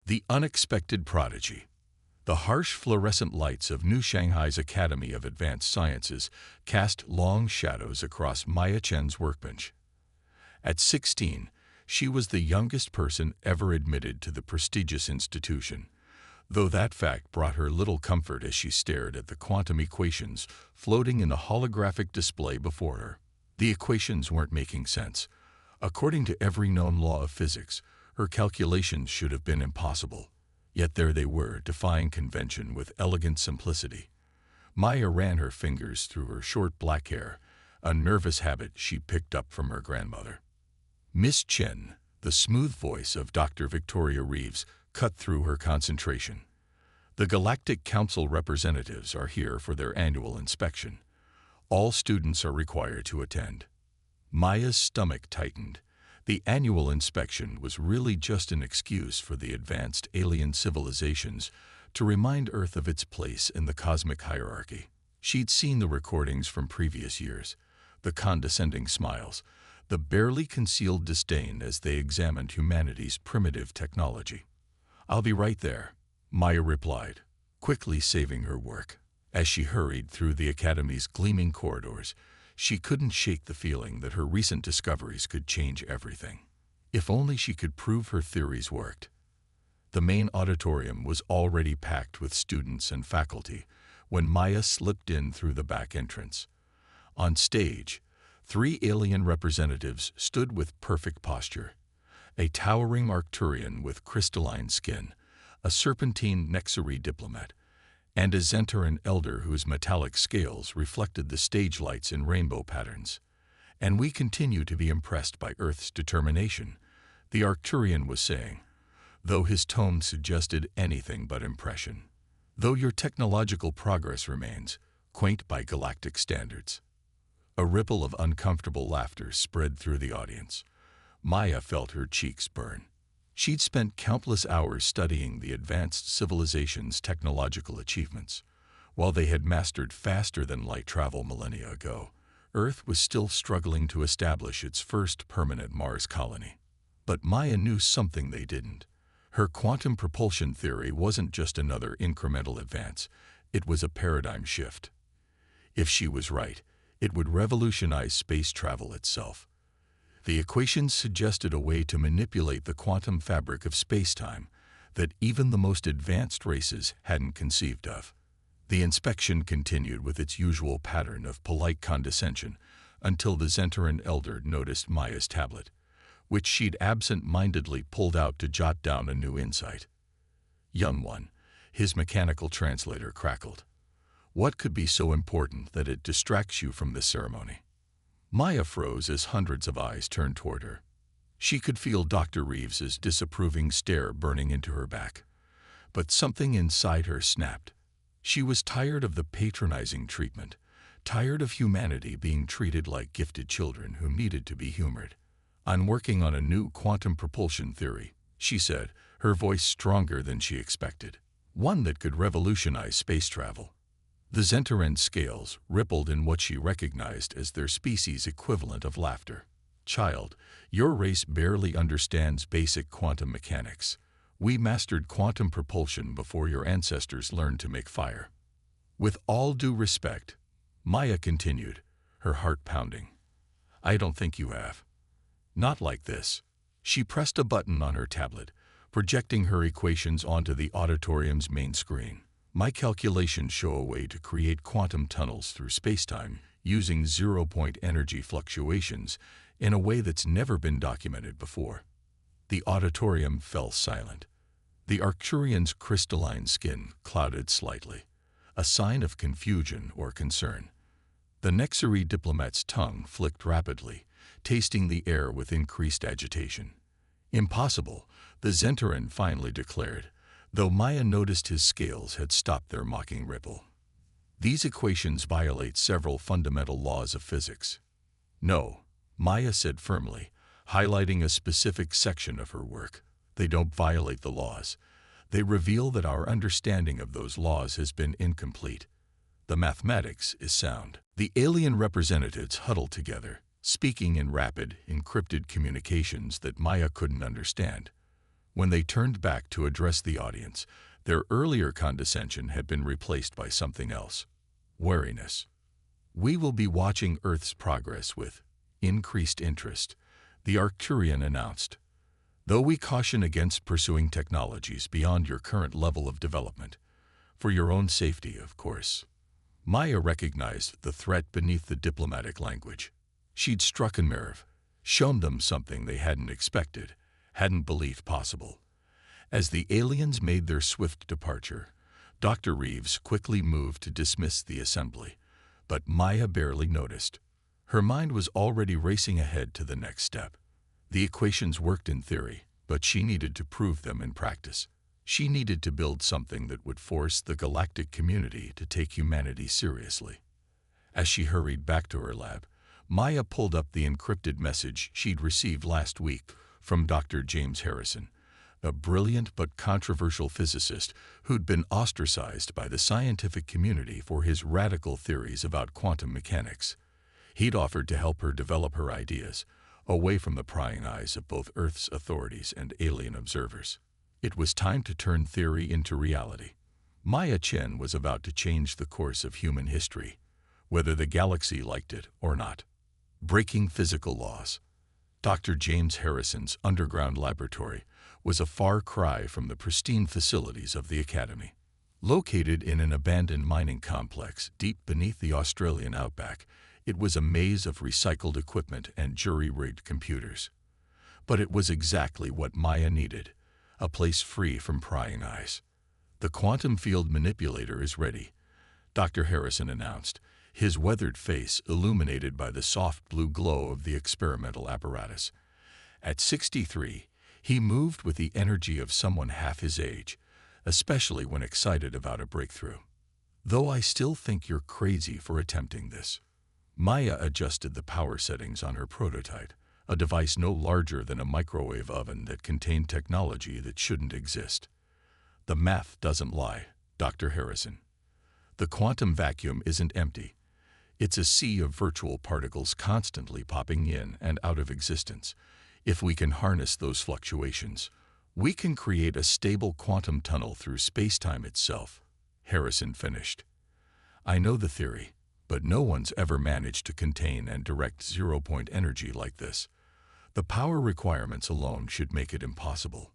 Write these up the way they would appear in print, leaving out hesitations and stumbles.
The unexpected prodigy. The harsh fluorescent lights of New Shanghai's Academy of Advanced Sciences cast long shadows across Maya Chen's workbench. At 16, she was the youngest person ever admitted to the prestigious institution, though that fact brought her little comfort as she stared at the quantum equations floating in the holographic display before her. The equations weren't making sense. According to every known law of physics, her calculations should have been impossible. Yet there they were, defying convention with elegant simplicity. Maya ran her fingers through her short black hair, a nervous habit she picked up from her grandmother. Miss Chen, the smooth voice of Dr. Victoria Reeves, cut through her concentration. The Galactic Council representatives are here for their annual inspection. All students are required to attend. Maya's stomach tightened. The annual inspection was really just an excuse for the advanced alien civilizations to remind Earth of its place in the cosmic hierarchy. She'd seen the recordings from previous years, the condescending smiles, the barely concealed disdain as they examined humanity's primitive technology. "I'll be right there," Maya replied, quickly saving her work. As she hurried through the Academy's gleaming corridors, she couldn't shake the feeling that her recent discoveries could change everything. If only she could prove her theories worked. The main auditorium was already packed with students and faculty when Maya slipped in through the back entrance. On stage, 3 alien representatives stood with perfect posture. A towering Arcturian with crystalline skin, a serpentine Nexari diplomat, and a Zentaran elder whose metallic scales reflected the stage lights in rainbow patterns. "And we continue to be impressed by Earth's determination," the Arcturian was saying, though his tone suggested anything but impression. "Though your technological progress remains quaint by galactic standards." A ripple of uncomfortable laughter spread through the audience. Maya felt her cheeks burn. She'd spent countless hours studying the advanced civilization's technological achievements. While they had mastered faster-than-light travel millennia ago, Earth was still struggling to establish its first permanent Mars colony. But Maya knew something they didn't. Her quantum propulsion theory wasn't just another incremental advance, it was a paradigm shift. If she was right, it would revolutionize space travel itself. The equations suggested a way to manipulate the quantum fabric of space-time that even the most advanced races hadn't conceived of. The inspection continued with its usual pattern of polite condescension until the Zentaran elder noticed Maya's tablet, which she'd absent-mindedly pulled out to jot down a new insight. "Young one," his mechanical translator crackled. "What could be so important that it distracts you from this ceremony?" Maya froze as hundreds of eyes turned toward her. She could feel Dr. Reeves's disapproving stare burning into her back. But something inside her snapped. She was tired of the patronizing treatment, tired of humanity being treated like gifted children who needed to be humored. "I'm working on a new quantum propulsion theory," she said, her voice stronger than she expected. "One that could revolutionize space travel." The Zentaran scales rippled in what she recognized as their species' equivalent of laughter. "Child, your race barely understands basic quantum mechanics. We mastered quantum propulsion before your ancestors learned to make fire." "With all due respect," Maya continued, her heart pounding, "I don't think you have. Not like this." She pressed a button on her tablet, projecting her equations onto the auditorium's main screen. "My calculations show a way to create quantum tunnels through spacetime using zero-point energy fluctuations in a way that's never been documented before." The auditorium fell silent. The Arcturian's crystalline skin clouded slightly, a sign of confusion or concern. The Nexari diplomat's tongue flicked rapidly, tasting the air with increased agitation. "Impossible," the Zentaran finally declared, though Maya noticed his scales had stopped their mocking ripple. "These equations violate several fundamental laws of physics." "No," Maya said firmly, highlighting a specific section of her work. "They don't violate the laws. They reveal that our understanding of those laws has been incomplete. The mathematics is sound." The alien representatives huddled together, speaking in rapid, encrypted communications that Maya couldn't understand. When they turned back to address the audience, their earlier condescension had been replaced by something else: wariness. "We will be watching Earth's progress with increased interest," the Arcturian announced, "though we caution against pursuing technologies beyond your current level of development. For your own safety, of course." Maya recognized the threat beneath the diplomatic language. She'd struck a nerve, shown them something they hadn't expected, hadn't believed possible. As the aliens made their swift departure, Dr. Reeves quickly moved to dismiss the assembly, but Maya barely noticed. Her mind was already racing ahead to the next step. The equations worked in theory, but she needed to prove them in practice. She needed to build something that would force the galactic community to take humanity seriously. As she hurried back to her lab, Maya pulled up the encrypted message she'd received last week from Dr. James Harrison, a brilliant but controversial physicist who'd been ostracized by the scientific community for his radical theories about quantum mechanics. He'd offered to help her develop her ideas, away from the prying eyes of both Earth's authorities and alien observers. It was time to turn theory into reality. Maya Chen was about to change the course of human history, whether the galaxy liked it or not. Breaking physical laws. Dr. James Harrison's underground laboratory was a far cry from the pristine facilities of the Academy. Located in an abandoned mining complex deep beneath the Australian outback, it was a maze of recycled equipment and jury-rigged computers. But it was exactly what Maya needed: a place free from prying eyes. "The quantum field manipulator is ready," Dr. Harrison announced, his weathered face illuminated by the soft blue glow of the experimental apparatus. At 63, he moved with the energy of someone half his age, especially when excited about a breakthrough. "Though I still think you're crazy for attempting this." Maya adjusted the power settings on her prototype, a device no larger than a microwave oven that contained technology that shouldn't exist. "The math doesn't lie, Dr. Harrison. The quantum vacuum isn't empty. It's a sea of virtual particles constantly popping in and out of existence. If we can harness those fluctuations, we can create a stable quantum tunnel through space-time itself," Harrison finished. "I know the theory, but no one's ever managed to contain and direct zero-point energy like this. The power requirements alone should make it impossible."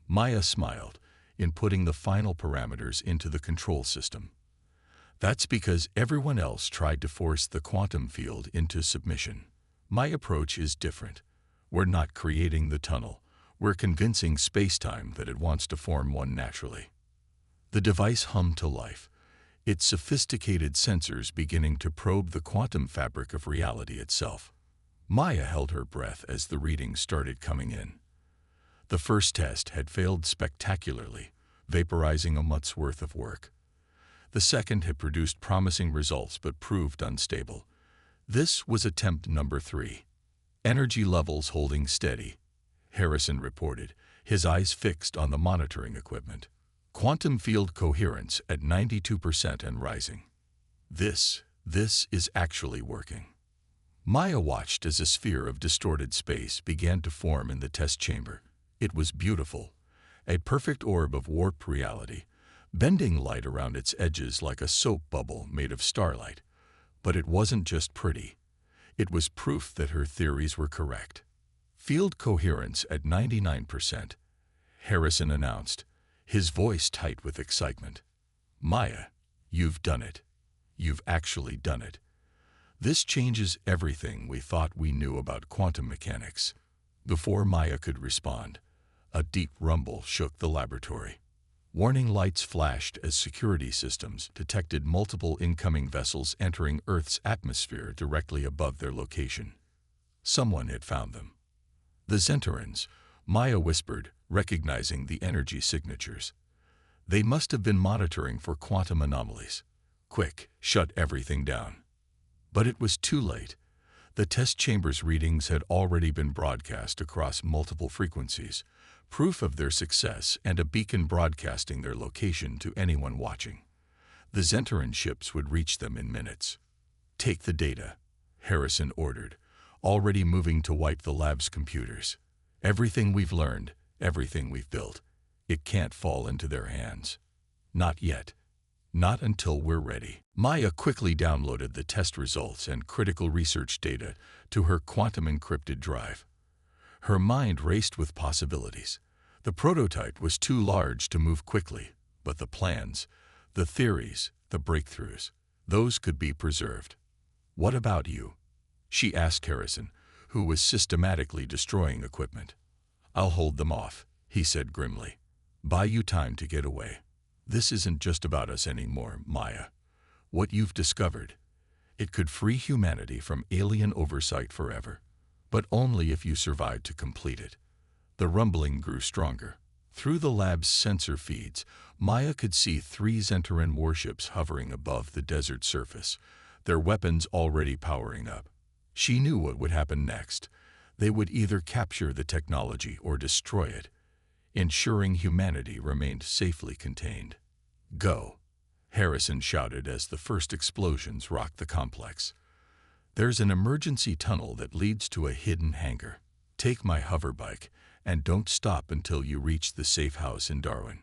Maya smiled, inputting the final parameters into the control system. "That's because everyone else tried to force the quantum field into submission. My approach is different. We're not creating the tunnel. We're convincing space-time that it wants to form one naturally." The device hummed to life, its sophisticated sensors beginning to probe the quantum fabric of reality itself. Maya held her breath as the readings started coming in. The first test had failed spectacularly, vaporizing a month's worth of work. The second had produced promising results but proved unstable. This was attempt number 3. "Energy levels holding steady," Harrison reported, his eyes fixed on the monitoring equipment. "Quantum field coherence at 92% and rising. This is actually working." Maya watched as a sphere of distorted space began to form in the test chamber. It was beautiful, a perfect orb of warped reality, bending light around its edges like a soap bubble made of starlight. But it wasn't just pretty. It was proof that her theories were correct. "Field coherence at 99%, Harrison announced, his voice tight with excitement. "Maya, you've done it. You've actually done it. This changes everything we thought we knew about quantum mechanics." Before Maya could respond, a deep rumble shook the laboratory. Warning lights flashed as security systems detected multiple incoming vessels entering Earth's atmosphere directly above their location. Someone had found them. "The Zentarans," Maya whispered, recognizing the energy signatures. "They must have been monitoring for quantum anomalies. Quick, shut everything down." But it was too late. The test chamber's readings had already been broadcast across multiple frequencies, proof of their success and a beacon broadcasting their location to anyone watching. The Zentaran ships would reach them in minutes. "Take the data," Harrison ordered, already moving to wipe the lab's computers. "Everything we've learned, Everything we've built. It can't fall into their hands. Not yet. Not until we're ready. Maya quickly downloaded the test results and critical research data to her quantum-encrypted drive. Her mind raced with possibilities. The prototype was too large to move quickly, but the plans, the theories, the breakthroughs, those could be preserved. "What about you?" she asked Harrison, who was systematically destroying equipment. "I'll hold them off," he said grimly. "Buy you time to get away. This isn't just about us anymore, Maya. What you've discovered, it could free humanity from alien oversight forever, but only if you survive to complete it." The rumbling grew stronger. Through the lab's sensor feeds, Maya could see 3 Zentaran warships hovering above the desert surface, their weapons already powering up. She knew what would happen next. They would either capture the technology or destroy it, ensuring humanity remained safely contained. "Go," Harrison shouted as the first explosions rocked the complex. "There's an emergency tunnel that leads to a hidden hangar. Take my hoverbike and don't stop until you reach the safe house in Darwin.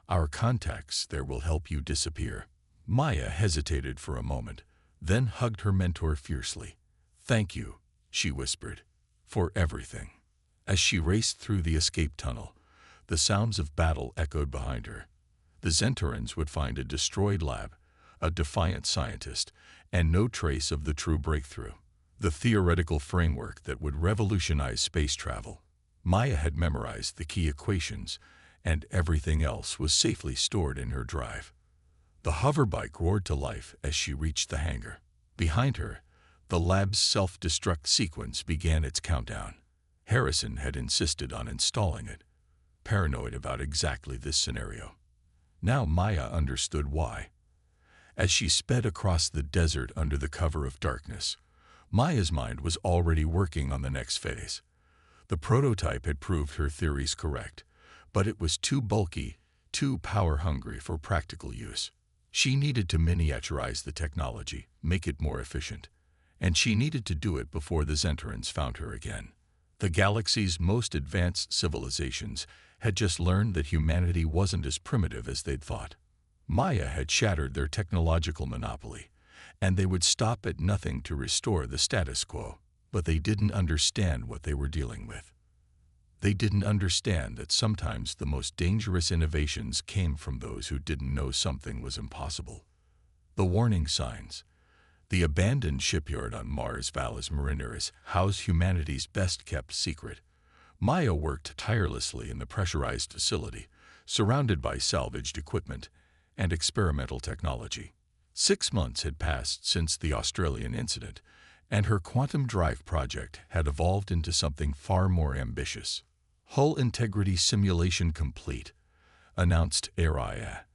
Our contacts there will help you disappear." Maya hesitated for a moment, then hugged her mentor fiercely. "Thank you," she whispered, "for everything." As she raced through the escape tunnel, the sounds of battle echoed behind her. The Zentarans would find a destroyed lab, a defiant scientist, and no trace of the true breakthrough, the theoretical framework that would revolutionize space travel. Maya had memorized the key equations, and everything else was safely stored in her drive. The hoverbike roared to life as she reached the hangar. Behind her, the lab's self-destruct sequence began its countdown. Harrison had insisted on installing it, paranoid about exactly this scenario. Now Maya understood why. As she sped across the desert under the cover of darkness, Maya's mind was already working on the next phase. The prototype had proved her theories correct, but it was too bulky, too power-hungry for practical use. She needed to miniaturize the technology, make it more efficient, and she needed to do it before the Zentarans found her again. The galaxy's most advanced civilizations had just learned that humanity wasn't as primitive as they'd thought. Maya had shattered their technological monopoly, and they would stop at nothing to restore the status quo. But they didn't understand what they were dealing with. They didn't understand that sometimes the most dangerous innovations came from those who didn't know something was impossible. The warning signs. The abandoned shipyard on Mars Valles Marineris housed humanity's best-kept secret. Maya worked tirelessly in the pressurized facility, surrounded by salvaged equipment and experimental technology. 6 months had passed since the Australian incident, and her quantum drive project had evolved into something far more ambitious. "Hull integrity simulation complete," announced Araya,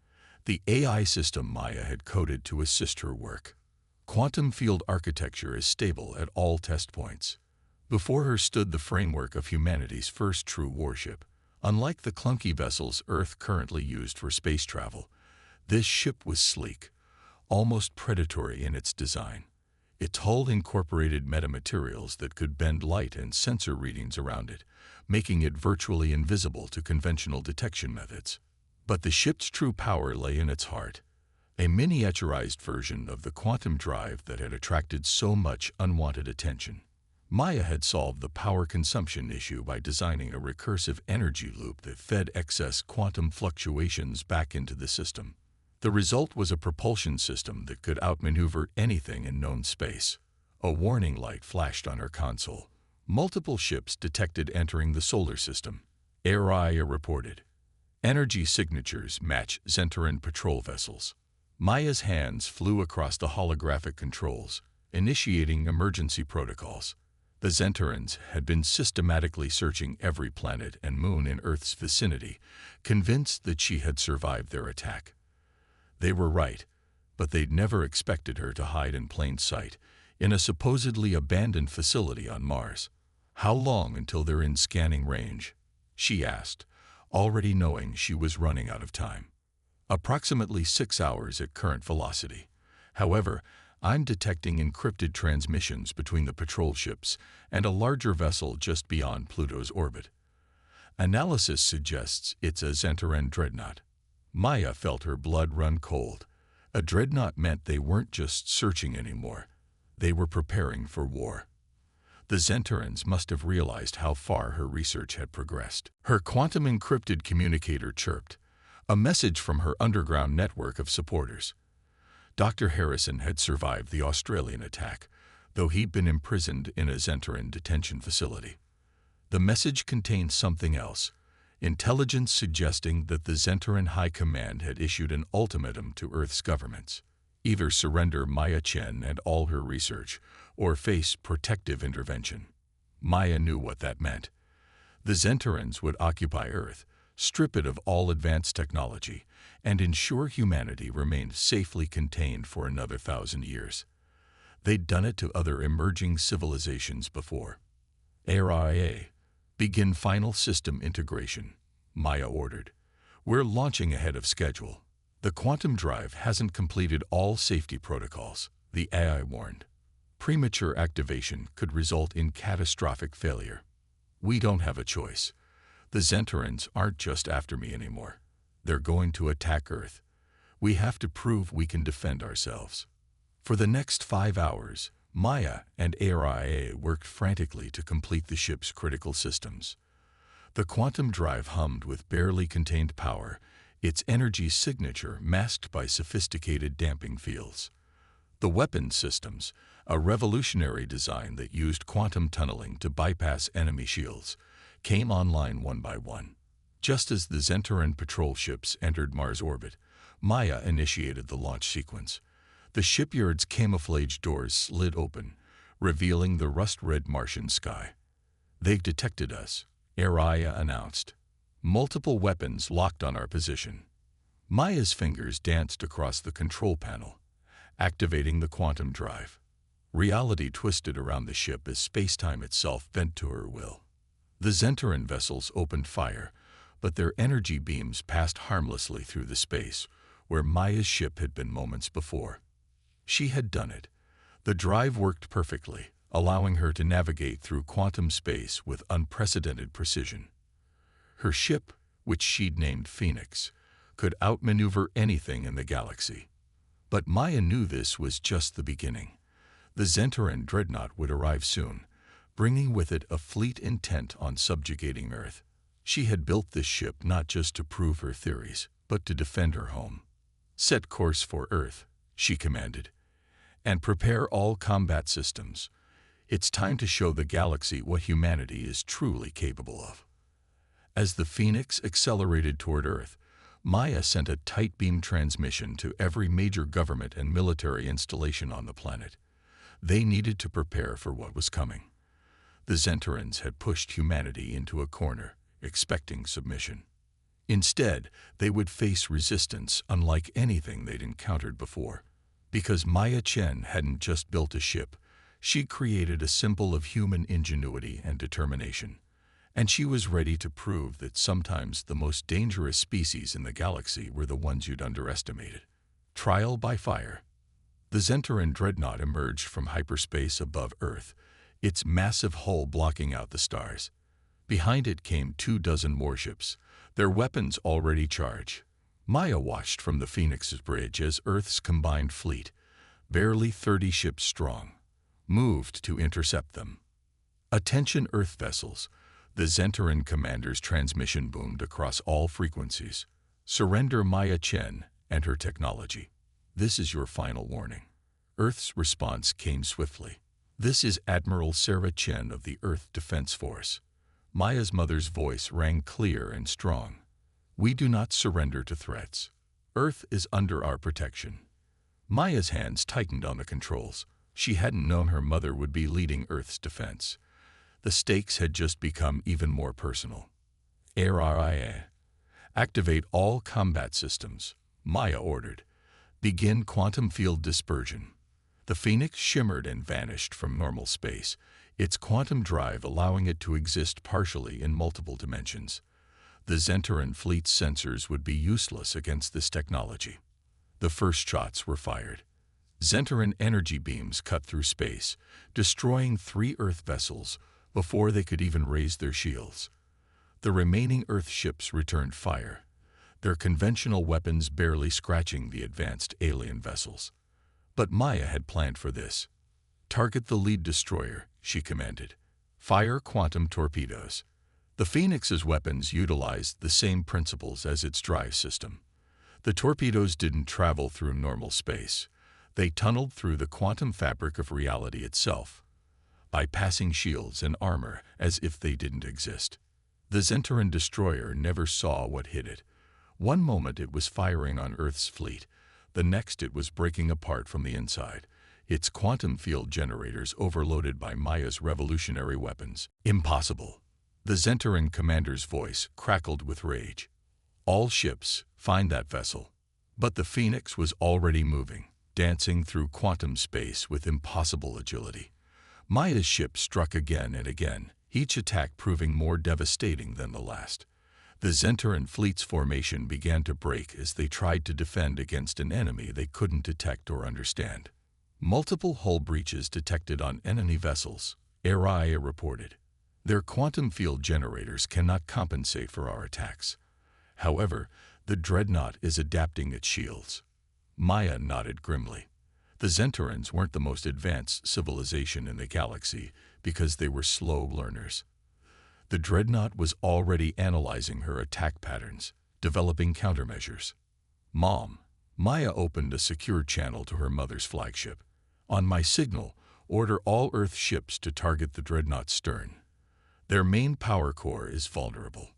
the AI system Maya had coded to assist her work. Quantum field architecture is stable at all test points. Before her stood the framework of humanity's first true warship. Unlike the clunky vessels Earth currently used for space travel, this ship was sleek, almost predatory in its design. Its hull incorporated metamaterials that could bend light and sensor readings around it, making it virtually invisible to conventional detection methods. But the ship's true power lay in its heart, a miniaturized version of the quantum drive that had attracted so much unwanted attention. Maya had solved the power consumption issue by designing a recursive energy loop that fed excess quantum fluctuations back into the system. The result was a propulsion system that could outmaneuver anything in known space. A warning light flashed on her console. Multiple ships detected entering the solar system. Araya reported. Energy signatures match Zentaran patrol vessels. Maya's hands flew across the holographic controls, initiating emergency protocols. The Zentarans had been systematically searching every planet and moon in Earth's vicinity, convinced that she had survived their attack. They were right, but they'd never expected her to hide in plain sight in a supposedly abandoned facility on Mars. "How long until they're in scanning range?" she asked, already knowing she was running out of time. "Approximately 6 hours at current velocity. However, I'm detecting encrypted transmissions between the patrol ships and a larger vessel just beyond Pluto's orbit. Analysis suggests it's a Zentaran dreadnought. Maya felt her blood run cold. A dreadnought meant they weren't just searching anymore. They were preparing for war. The Zentarans must have realized how far her research had progressed. Her quantum-encrypted communicator chirped, a message from her underground network of supporters. Dr. Harrison had survived the Australian attack, though he'd been imprisoned in a Zentaran detention facility. The message contained something else, intelligence suggesting that the Zentaran High Command had issued an ultimatum to Earth's governments. Either surrender Maya Chen and all her research, or face protective intervention. Maya knew what that meant. The Zentarans would occupy Earth, strip it of all advanced technology, and ensure humanity remained safely contained for another 1,000 years. They'd done it to other emerging civilizations before. ARIA, begin final system integration, Maya ordered. We're launching ahead of schedule. The quantum drive hasn't completed all safety protocols, the AI warned. Premature activation could result in catastrophic failure. We don't have a choice. The Zentarans aren't just after me anymore. They're going to attack Earth. We have to prove we can defend ourselves. For the next 5 hours, Maya and ARIA worked frantically to complete the ship's critical systems. The quantum drive hummed with barely contained power, its energy signature masked by sophisticated damping fields. The weapons systems, a revolutionary design that used quantum tunneling to bypass enemy shields, came online one by one. Just as the Zentaran patrol ships entered Mars orbit, Maya initiated the launch sequence. The shipyard's camouflage doors slid open, revealing the rust-red Martian sky. They've detected us, Araya announced. Multiple weapons locked on our position. Maya's fingers danced across the control panel, activating the quantum drive. Reality twisted around the ship as space-time itself bent to her will. The Zentaran vessels opened fire, but their energy beams passed harmlessly through the space where Maya's ship had been moments before. She had done it. The drive worked perfectly, allowing her to navigate through quantum space with unprecedented precision. Her ship, which she'd named Phoenix, could outmaneuver anything in the galaxy. But Maya knew this was just the beginning. The Zentaran dreadnought would arrive soon, bringing with it a fleet intent on subjugating Earth. She had built this ship not just to prove her theories, but to defend her home. Set course for Earth, she commanded, and prepare all combat systems. It's time to show the galaxy what humanity is truly capable of. As the Phoenix accelerated toward Earth, Maya sent a tight beam transmission to every major government and military installation on the planet. They needed to prepare for what was coming. The Zentarans had pushed humanity into a corner, expecting submission. Instead, they would face resistance unlike anything they'd encountered before. Because Maya Chen hadn't just built a ship, she created a symbol of human ingenuity and determination. And she was ready to prove that sometimes the most dangerous species in the galaxy were the ones you'd underestimated. Trial by fire. The Zentaran dreadnought emerged from hyperspace above Earth, its massive hull blocking out the stars. Behind it came 24 warships, their weapons already charged. Maya watched from the Phoenix's bridge as Earth's combined fleet, barely 30 ships strong, moved to intercept them. Attention Earth vessels. The Zentaran commander's transmission boomed across all frequencies. Surrender Maya Chen and her technology. This is your final warning. Earth's response came swiftly. This is Admiral Sarah Chen of the Earth Defense Force. Maya's mother's voice rang clear and strong. We do not surrender to threats. Earth is under our protection. Maya's hands tightened on the controls. She hadn't known her mother would be leading Earth's defense. The stakes had just become even more personal. ARIA. Activate all combat systems, Maya ordered. Begin quantum field dispersion. The Phoenix shimmered and vanished from normal space, its quantum drive allowing it to exist partially in multiple dimensions. The Zentaran fleet's sensors would be useless against this technology. The first shots were fired. Zentaran energy beams cut through space, destroying 3 Earth vessels before they could even raise their shields. The remaining Earth ships returned fire, their conventional weapons barely scratching the advanced alien vessels. But Maya had planned for this. "Target the lead destroyer," she commanded. "Fire quantum torpedoes." The Phoenix's weapons utilized the same principles as its drive system. The torpedoes didn't travel through normal space. They tunneled through the quantum fabric of reality itself, bypassing shields and armor as if they didn't exist. The Zentaran destroyer never saw what hit it. One moment it was firing on Earth's fleet, the next it was breaking apart from the inside, its quantum field generators overloaded by Maya's revolutionary weapons. "Impossible." The Zentaran commander's voice crackled with rage. "All ships, find that vessel." But the Phoenix was already moving, dancing through quantum space with impossible agility. Maya's ship struck again and again, each attack proving more devastating than the last. The Zentaran fleet's formation began to break as they tried to defend against an enemy they couldn't detect or understand. Multiple hull breaches detected on enemy vessels, ARIA reported. Their quantum field generators cannot compensate for our attacks. However, the Dreadnought is adapting its shields. Maya nodded grimly. The Zentarans weren't the most advanced civilization in the galaxy because they were slow learners. The Dreadnought was already analyzing her attack patterns, developing countermeasures. "Mom." Maya opened a secure channel to her mother's flagship. "On my signal, order all Earth ships to target the Dreadnought's stern. Their main power core is vulnerable."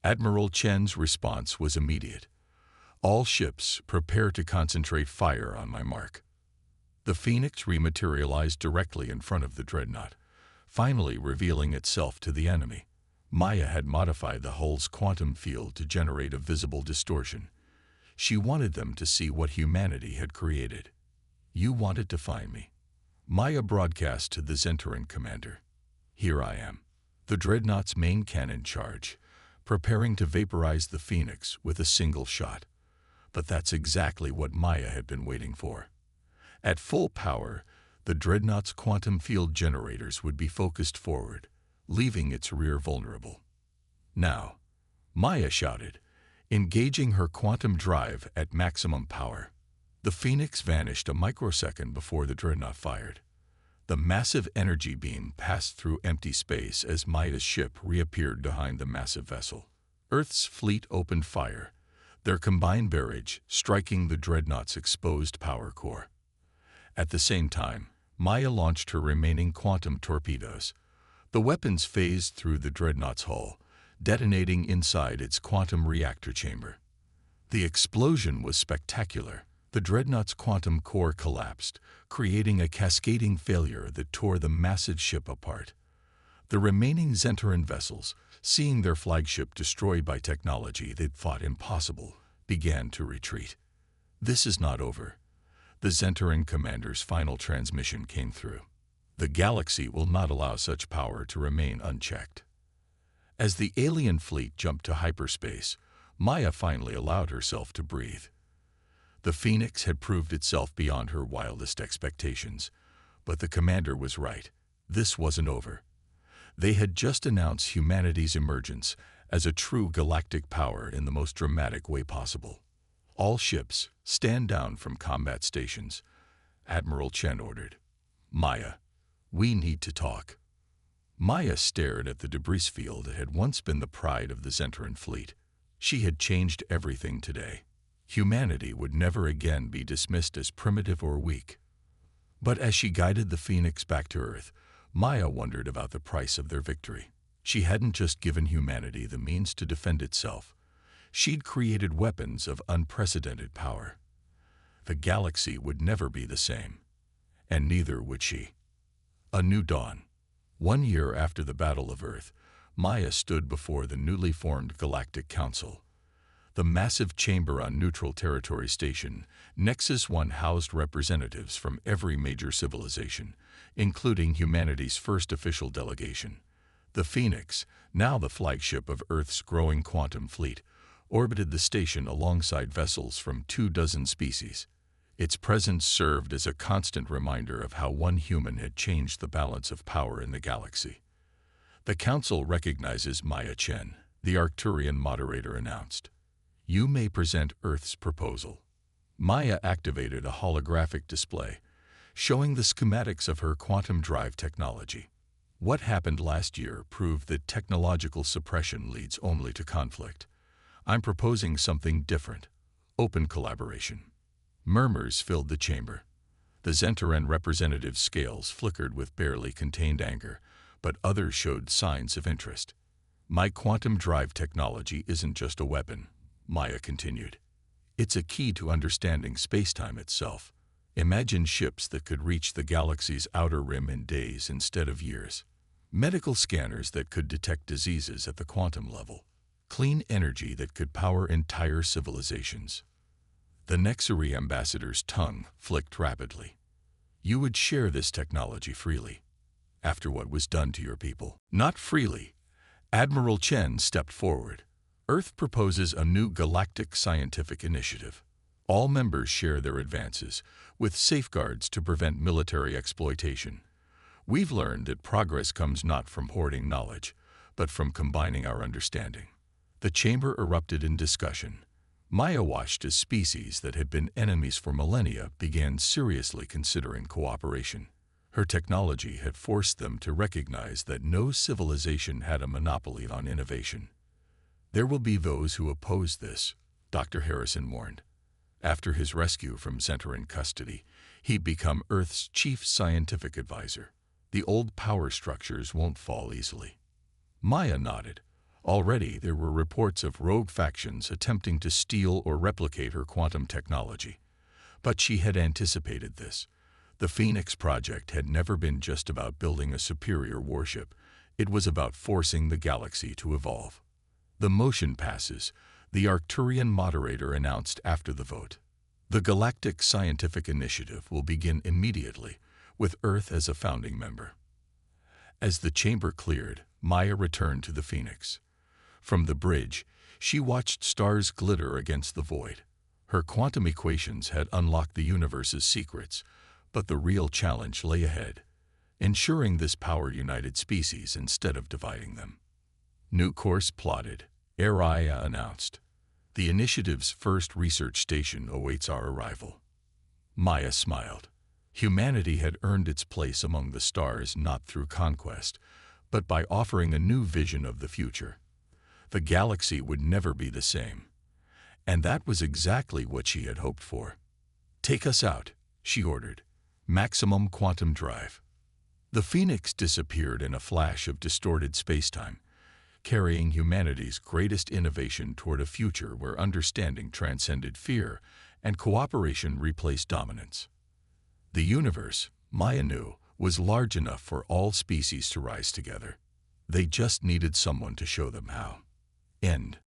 Admiral Chen's response was immediate. "All ships, prepare to concentrate fire on my mark." The Phoenix rematerialized directly in front of the Dreadnought, finally revealing itself to the enemy. Maya had modified the hull's quantum field to generate a visible distortion. She wanted them to see what humanity had created. "You wanted to find me." Maya broadcast to the Zentaran commander. "Here I am." The Dreadnought's main cannon charge, preparing to vaporize the Phoenix with a single shot. But that's exactly what Maya had been waiting for. At full power, the Dreadnought's quantum field generators would be focused forward, leaving its rear vulnerable. "Now," Maya shouted, engaging her quantum drive at maximum power. The Phoenix vanished a microsecond before the Dreadnought fired. The massive energy beam passed through empty space as Maya's ship reappeared behind the massive vessel. Earth's fleet opened fire, their combined barrage striking the Dreadnought's exposed power core. At the same time, Maya launched her remaining quantum torpedoes. The weapons phased through the Dreadnought's hull, detonating inside its quantum reactor chamber. The explosion was spectacular. The Dreadnought's quantum core collapsed, creating a cascading failure that tore the massive ship apart. The remaining Zentaran vessels, seeing their flagship destroyed by technology they'd thought impossible, began to retreat. "This is not over." The Zentaran commander's final transmission came through. "The galaxy will not allow such power to remain unchecked." As the alien fleet jumped to hyperspace, Maya finally allowed herself to breathe. The Phoenix had proved itself beyond her wildest expectations, but the commander was right. This wasn't over. They had just announced humanity's emergence as a true galactic power in the most dramatic way possible. "All ships, stand down from combat stations," Admiral Chen ordered. "Maya, we need to talk." Maya stared at the debris field that had once been the pride of the Zentaran fleet. She had changed everything today. Humanity would never again be dismissed as primitive or weak. But as she guided the Phoenix back to Earth, Maya wondered about the price of their victory. She hadn't just given humanity the means to defend itself. She'd created weapons of unprecedented power. The galaxy would never be the same, and neither would she. A new dawn. 1 year after the Battle of Earth, Maya stood before the newly formed Galactic Council. The massive chamber on Neutral Territory Station, Nexus 1, housed representatives from every major civilization, including humanity's first official delegation. The Phoenix, now the flagship of Earth's growing quantum fleet, orbited the station alongside vessels from 24 species. Its presence served as a constant reminder of how one human had changed the balance of power in the galaxy. The Council recognizes Maya Chen, The Arcturian moderator announced, "You may present Earth's proposal." Maya activated a holographic display, showing the schematics of her quantum drive technology. What happened last year proved that technological suppression leads only to conflict. I'm proposing something different. Open collaboration. Murmurs filled the chamber. The Zentaran representative's scales flickered with barely contained anger, but others showed signs of interest. My quantum drive technology isn't just a weapon, Maya continued. It's a key to understanding spacetime itself. Imagine ships that could reach the galaxy's outer rim in days instead of years. Medical scanners that could detect diseases at the quantum level. Clean energy that could power entire civilizations. The Nexari ambassador's tongue flicked rapidly. You would share this technology freely, after what was done to your people. Not freely. Admiral Chen stepped forward. Earth proposes a new galactic scientific initiative. All members share their advances, with safeguards to prevent military exploitation. We've learned that progress comes not from hoarding knowledge, but from combining our understanding. The chamber erupted in discussion. Maya watched as species that had been enemies for millennia began seriously considering cooperation. Her technology had forced them to recognize that no civilization had a monopoly on innovation. There will be those who oppose this, Dr. Harrison warned. After his rescue from Zentaran custody, he'd become Earth's chief scientific advisor. The old power structures won't fall easily. Maya nodded. Already there were reports of rogue factions attempting to steal or replicate her quantum technology. But she had anticipated this. The Phoenix Project had never been just about building a superior warship. It was about forcing the galaxy to evolve. The motion passes, the Arcturian moderator announced after the vote. The Galactic Scientific Initiative will begin immediately, with Earth as a founding member. As the chamber cleared, Maya returned to the Phoenix. From the bridge, she watched stars glitter against the void. Her quantum equations had unlocked the universe's secrets, but the real challenge lay ahead, ensuring this power united species instead of dividing them. New course plotted, Araya announced. The initiative's first research station awaits our arrival. Maya smiled. Humanity had earned its place among the stars not through conquest, but by offering a new vision of the future. The galaxy would never be the same. And that was exactly what she had hoped for. "Take us out," she ordered. "Maximum quantum drive." The Phoenix disappeared in a flash of distorted spacetime, carrying humanity's greatest innovation toward a future where understanding transcended fear and cooperation replaced dominance. The universe, Maya knew, was large enough for all species to rise together. They just needed someone to show them how. End.